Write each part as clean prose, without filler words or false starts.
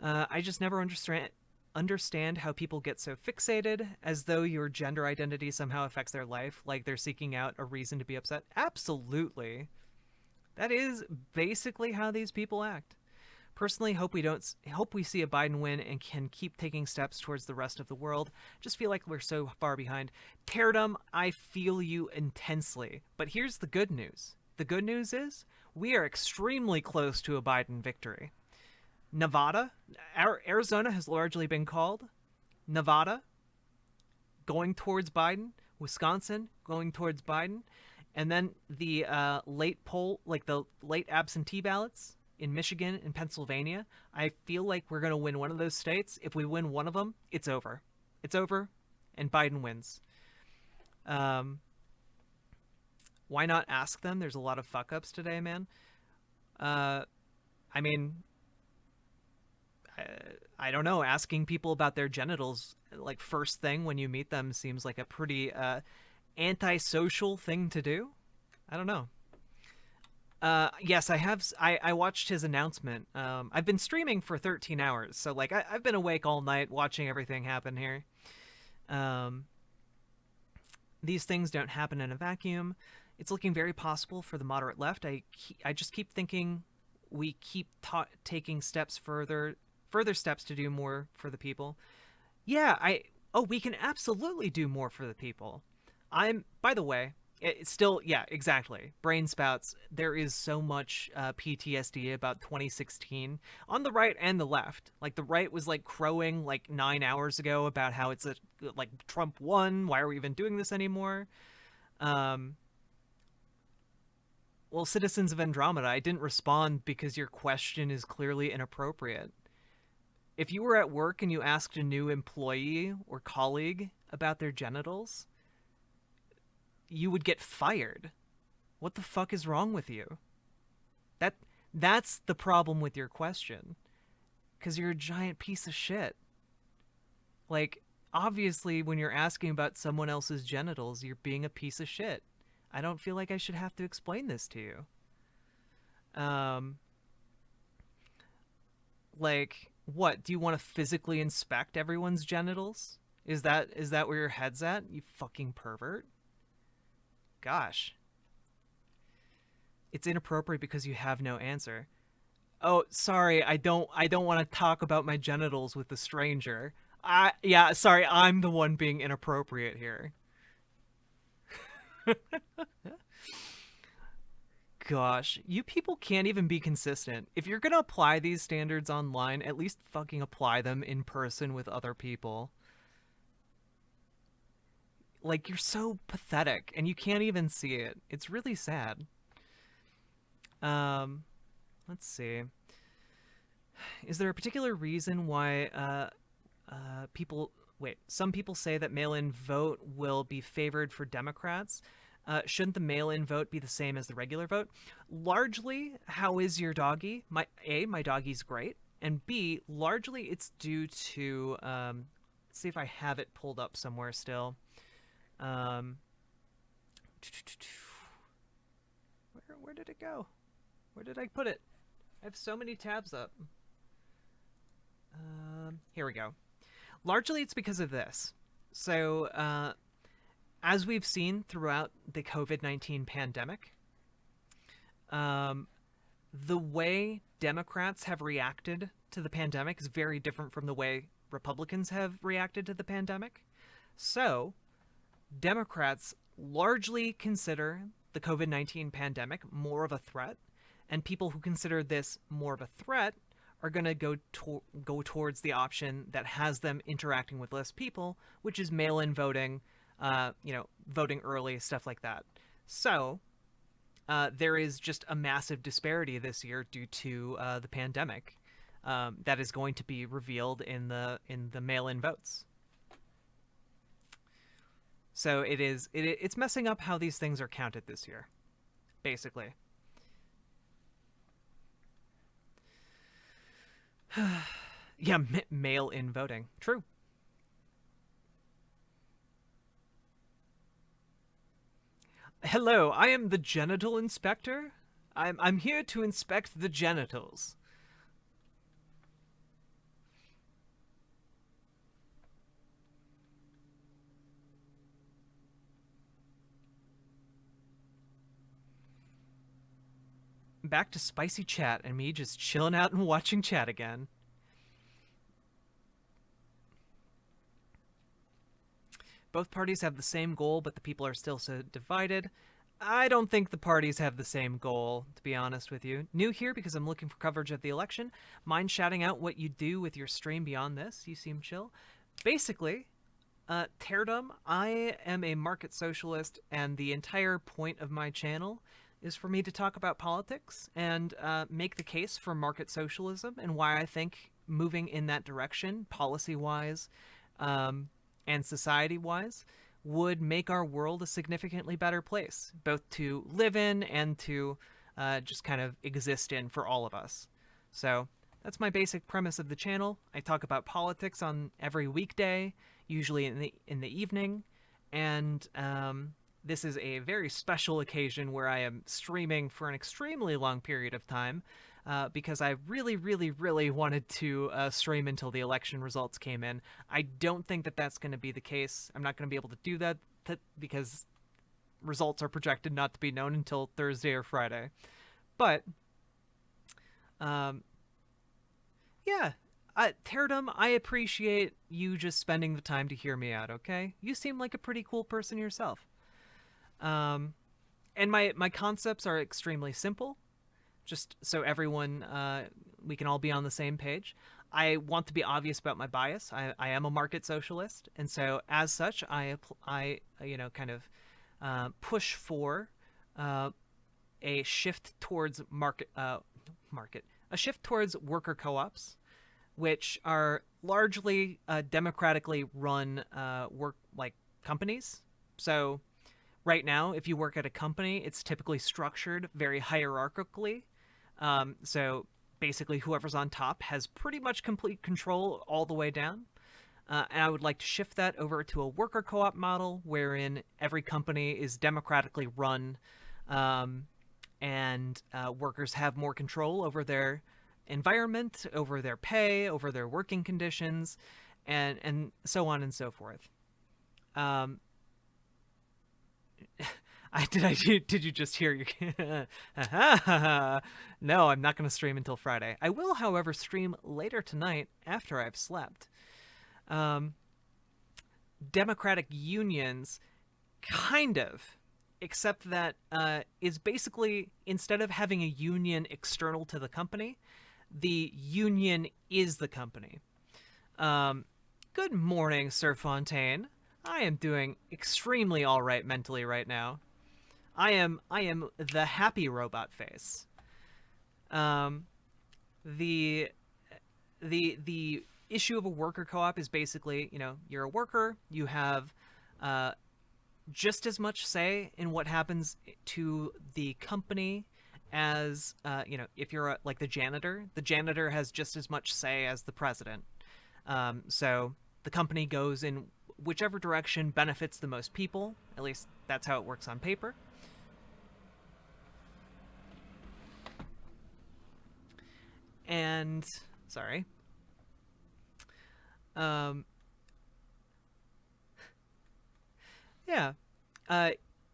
I just never understand how people get so fixated as though your gender identity somehow affects their life, like they're seeking out a reason to be upset. Absolutely. That is basically how these people act. Personally, hope we see a Biden win and can keep taking steps towards the rest of the world. Just feel like we're so far behind. Teardom, I feel you intensely. But here's the good news. The good news is we are extremely close to a Biden victory. Nevada, Arizona has largely been called. Nevada going towards Biden. Wisconsin going towards Biden. And then the late poll, like the late absentee ballots in Michigan and Pennsylvania. I feel like we're going to win one of those states. If we win one of them, it's over. It's over, and Biden wins. Um, why not ask them? There's a lot of fuck ups today, man. Uh, I mean, I don't know. Asking people about their genitals, like first thing when you meet them, seems like a pretty antisocial thing to do. I don't know. Yes, I have. I watched his announcement. I've been streaming for 13 hours, so like I've been awake all night watching everything happen here. Um, these things don't happen in a vacuum. It's looking very possible for the moderate left. I just keep thinking we keep taking steps further steps to do more for the people. Yeah, we can absolutely do more for the people. By the way, it's still, yeah, exactly. Brain spouts. There is so much PTSD about 2016 on the right and the left. Like the right was like crowing like 9 hours ago about how it's like Trump won. Why are we even doing this anymore? Um, well, citizens of Andromeda, I didn't respond because your question is clearly inappropriate. If you were at work and you asked a new employee or colleague about their genitals, you would get fired. What the fuck is wrong with you? That that's the problem with your question. Cuz you're a giant piece of shit. Like obviously when you're asking about someone else's genitals, you're being a piece of shit. I don't feel like I should have to explain this to you. Um like what? Do you want to physically inspect everyone's genitals? Is that where your head's at? You fucking pervert. Gosh. It's inappropriate because you have no answer. Oh, sorry, I don't want to talk about my genitals with a stranger. Yeah, sorry, I'm the one being inappropriate here. Gosh, you people can't even be consistent. If you're going to apply these standards online, at least fucking apply them in person with other people. Like you're so pathetic and you can't even see it. It's really sad. Um, let's see. Is there a particular reason why people wait? Some people say that mail-in vote will be favored for Democrats. Shouldn't the mail-in vote be the same as the regular vote? Largely, how is your doggy? My doggy's great, and B, largely it's due to let's see if I have it pulled up somewhere still. Um, where did it go? Where did I put it? I have so many tabs up. Here we go. Largely, it's because of this. So, as we've seen throughout the COVID-19 pandemic, um, the way Democrats have reacted to the pandemic is very different from the way Republicans have reacted to the pandemic. So, Democrats largely consider the COVID-19 pandemic more of a threat, and people who consider this more of a threat are going to go towards the option that has them interacting with less people, which is mail-in voting, voting early, stuff like that. So there is just a massive disparity this year due to the pandemic that is going to be revealed in the mail-in votes. So it's messing up how these things are counted this year, basically. Yeah, mail-in voting. True. Hello, I am the genital inspector. I'm here to inspect the genitals. back to spicy chat and me just chilling out and watching chat again. Both parties have the same goal, but the people are still so divided. I don't think the parties have the same goal, to be honest with you. New here because I'm looking for coverage of the election. Mind shouting out what you do with your stream beyond this? You seem chill. Basically, Teardom, I am a market socialist, and the entire point of my channel is for me to talk about politics and make the case for market socialism and why I think moving in that direction, policy-wise, and society-wise, would make our world a significantly better place, both to live in and to just kind of exist in for all of us. So that's my basic premise of the channel. I talk about politics on every weekday, usually in the evening, and this is a very special occasion where I am streaming for an extremely long period of time, because I really, really, really wanted to stream until the election results came in. I don't think that that's going to be the case. I'm not going to be able to do that because results are projected not to be known until Thursday or Friday. But, yeah, Teardom, I appreciate you just spending the time to hear me out, okay? You seem like a pretty cool person yourself. And my concepts are extremely simple. Just so everyone, we can all be on the same page. I want to be obvious about my bias. I am a market socialist, and so as such, I kind of push for a shift towards a shift towards worker co-ops, which are largely democratically run companies. So right now, if you work at a company, it's typically structured very hierarchically. So basically, whoever's on top has pretty much complete control all the way down. And I would like to shift that over to a worker co-op model wherein every company is democratically run, and workers have more control over their environment, over their pay, over their working conditions, and so on and so forth. Did you just hear your No, I'm not going to stream until Friday. I will, however, stream later tonight after I've slept. Democratic unions, kind of, except that is basically, instead of having a union external to the company, the union is the company. Good morning, Sir Fontaine. I am doing extremely all right mentally right now. I am the happy robot face. The issue of a worker co-op is basically, you're a worker, you have just as much say in what happens to the company as, if you're like the janitor has just as much say as the president. So the company goes in whichever direction benefits the most people. At least that's how it works on paper. And sorry. Yeah.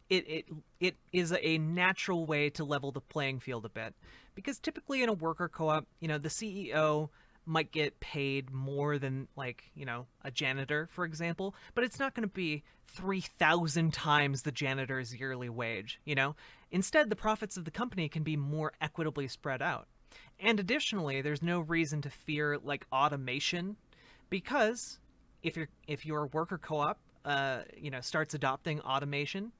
It is a natural way to level the playing field a bit, because typically in a worker co-op, the CEO might get paid more than, a janitor, for example, but it's not going to be 3,000 times the janitor's yearly wage, Instead, the profits of the company can be more equitably spread out. And additionally, there's no reason to fear, automation, because if your worker co-op, starts adopting automation,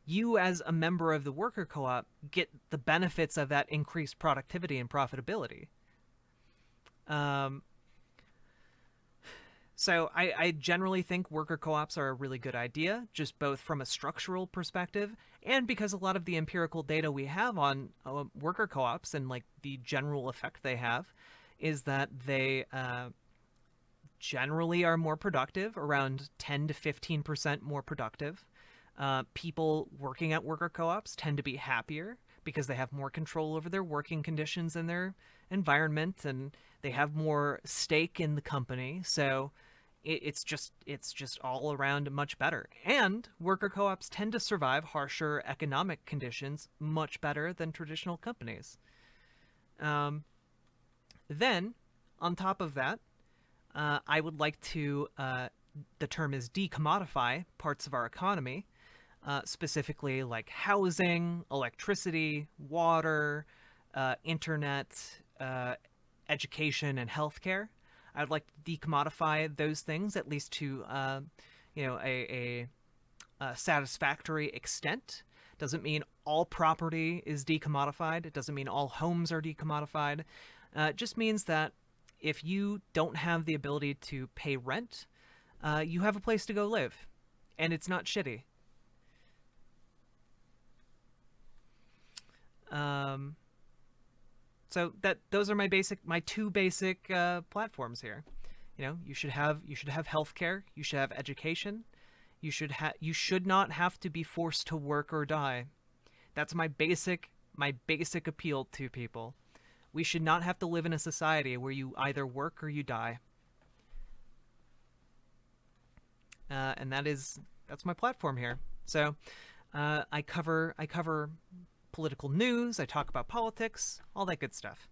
you as a member of the worker co-op get the benefits of that increased productivity and profitability. So I generally think worker co-ops are a really good idea, just both from a structural perspective and because a lot of the empirical data we have on worker co-ops and the general effect they have is that they generally are more productive, around 10 to 15% more productive. People working at worker co-ops tend to be happier because they have more control over their working conditions and their environment, and they have more stake in the company. So it's just all around much better. And worker co-ops tend to survive harsher economic conditions much better than traditional companies. Um, then, on top of that, I would like to, the term is decommodify parts of our economy, specifically like housing, electricity, water, internet, education, and healthcare. I would like to decommodify those things at least to, a satisfactory extent. Doesn't mean all property is decommodified. It doesn't mean all homes are decommodified. It just means that if you don't have the ability to pay rent, you have a place to go live, and it's not shitty. Um, so those are my two basic platforms here. You should have healthcare. You should have education. You should not have to be forced to work or die. That's my basic appeal to people. We should not have to live in a society where you either work or you die. And that's my platform here. So I cover political news. I talk about politics, all that good stuff.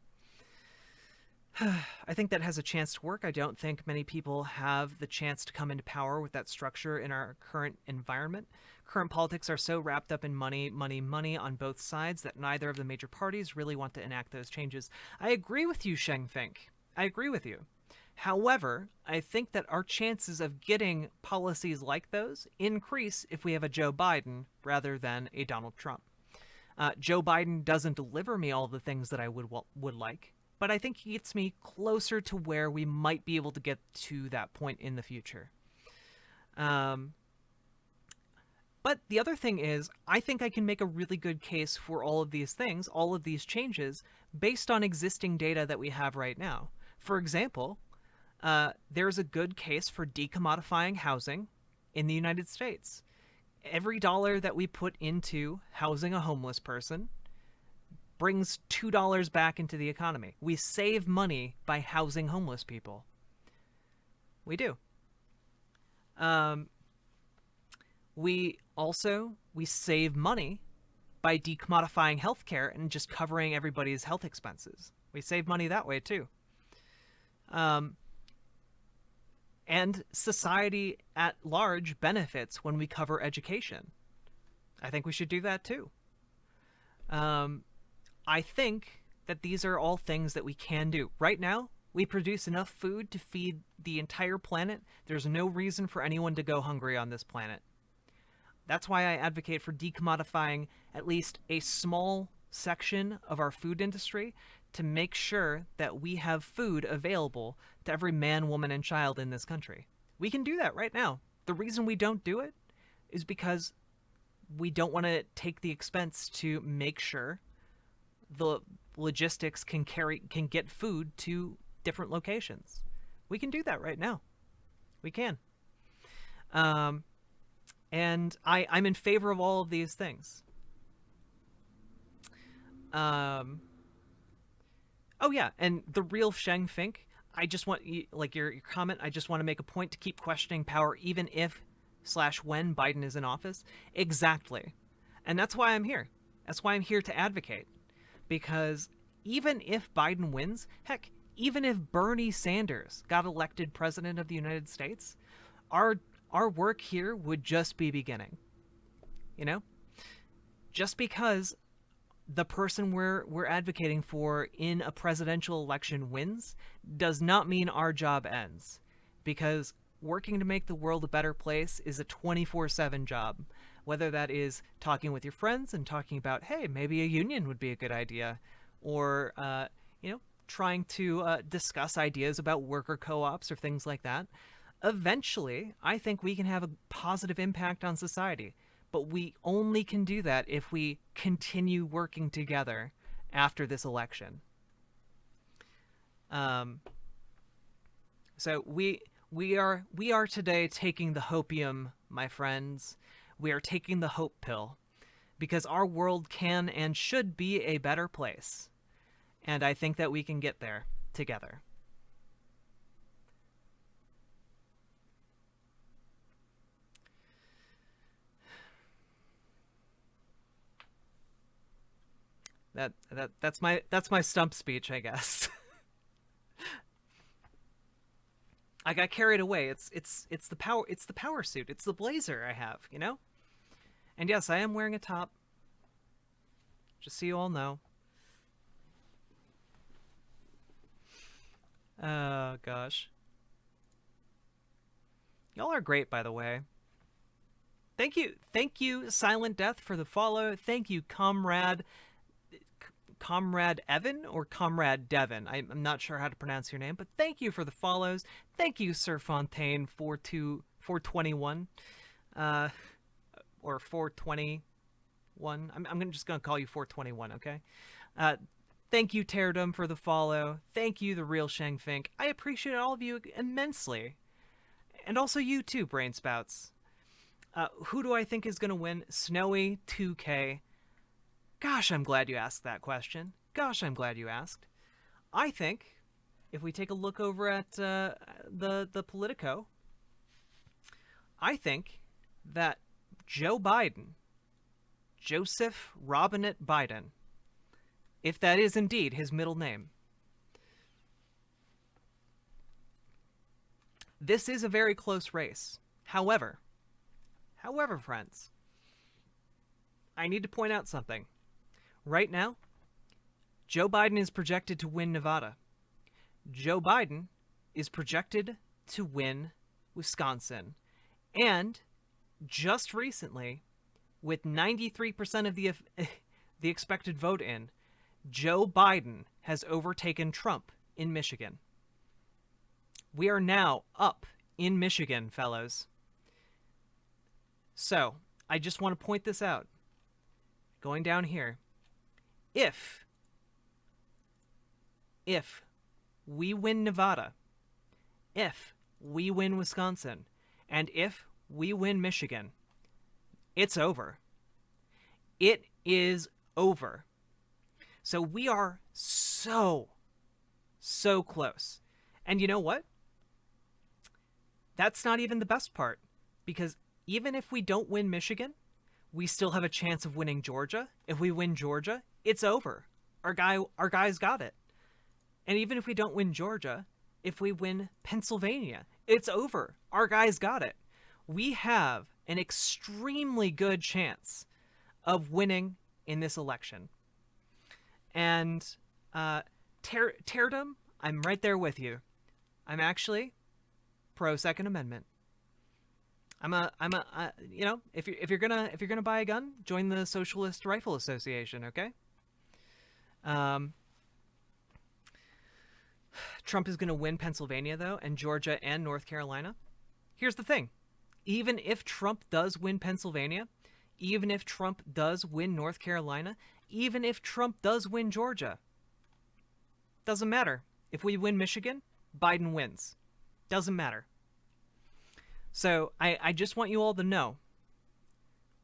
I think that has a chance to work. I don't think many people have the chance to come into power with that structure in our current environment. Current politics are so wrapped up in money, money, money on both sides that neither of the major parties really want to enact those changes. I agree with you, Sheng Fink. I agree with you. However, I think that our chances of getting policies like those increase if we have a Joe Biden rather than a Donald Trump. Joe Biden doesn't deliver me all the things that I would like, but I think he gets me closer to where we might be able to get to that point in the future. But the other thing is, I think I can make a really good case for all of these things, all of these changes, based on existing data that we have right now. For example, there's a good case for decommodifying housing in the United States. Every dollar that we put into housing a homeless person brings $2 back into the economy. We save money by housing homeless people. We do. We save money by decommodifying healthcare and just covering everybody's health expenses. We save money that way too. And society at large benefits when we cover education. I think we should do that too. I think that these are all things that we can do. Right now, we produce enough food to feed the entire planet. There's no reason for anyone to go hungry on this planet. That's why I advocate for decommodifying at least a small section of our food industry to make sure that we have food available to every man, woman, and child in this country. We can do that right now. The reason we don't do it is because we don't want to take the expense to make sure the logistics can get food to different locations. We can do that right now. We can. And I'm in favor of all of these things. Oh yeah, and the real Sheng Fink, I just want, like your comment, I just want to make a point to keep questioning power even if/when Biden is in office. Exactly. And that's why I'm here. That's why I'm here to advocate. Because even if Biden wins, heck, even if Bernie Sanders got elected president of the United States, our work here would just be beginning. You know? Just because the person we're advocating for in a presidential election wins does not mean our job ends. Because working to make the world a better place is a 24/7 job. Whether that is talking with your friends and talking about, hey, maybe a union would be a good idea, or trying to discuss ideas about worker co-ops or things like that. Eventually, I think we can have a positive impact on society, but we only can do that if we continue working together after this election. So we are today taking the hopium, my friends. We are taking the hope pill, because our world can and should be a better place. And I think that we can get there together. That's my stump speech, I guess. I got carried away. It's the power suit. It's the blazer I have, you know? And yes, I am wearing a top. Just so you all know. Oh gosh. Y'all are great, by the way. Thank you, Silent Death, for the follow. Thank you, Comrade Evan or Comrade Devon. I'm not sure how to pronounce your name, but thank you for the follows. Thank you, Sir Fontaine 421, or 421. I'm just gonna call you 421, okay? Thank you, Teardum, for the follow. Thank you, the real Shang Fink. I appreciate all of you immensely, and also you too, Brain Spouts. Who do I think is gonna win? Snowy 2K. Gosh, I'm glad you asked that question. Gosh, I'm glad you asked. I think, if we take a look over at the Politico, I think that Joe Biden, Joseph Robinette Biden, if that is indeed his middle name, this is a very close race. However, friends, I need to point out something. Right now, Joe Biden is projected to win Nevada. Joe Biden is projected to win Wisconsin. And just recently, with 93% of the expected vote in, Joe Biden has overtaken Trump in Michigan. We are now up in Michigan, fellows. So, I just want to point this out. Going down here. If we win Nevada, if we win Wisconsin, and if we win Michigan, it's over. It is over. So we are so close. And you know what? That's not even the best part, because even if we don't win Michigan, we still have a chance of winning Georgia. If we win Georgia, it's over. Our guys got it. And even if we don't win Georgia, if we win Pennsylvania, it's over. Our guys got it. We have an extremely good chance of winning in this election. And Teardum, I'm right there with you. I'm actually pro Second Amendment. You know, if you're gonna buy a gun, join the Socialist Rifle Association, okay? Trump is gonna win Pennsylvania though, and Georgia and North Carolina. Here's the thing: even if Trump does win Pennsylvania, even if Trump does win North Carolina, even if Trump does win Georgia, doesn't matter. If we win Michigan, Biden wins. Doesn't matter. So I just want you all to know,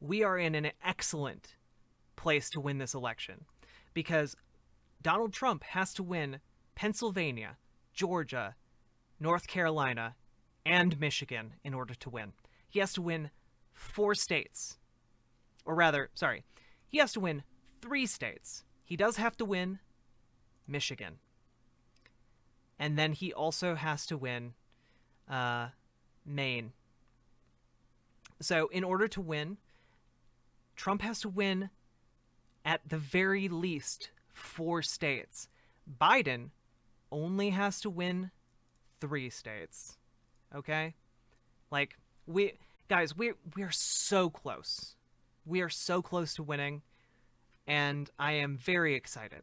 we are in an excellent place to win this election, because Donald Trump has to win Pennsylvania, Georgia, North Carolina, and Michigan in order to win. He has to win 4 states. Or rather, sorry, he has to win 3 states. He does have to win Michigan. And then he also has to win Maine. So in order to win, Trump has to win at the very least 4 states. Biden only has to win 3 states. Okay? Like, we're so close. We are so close to winning, and I am very excited.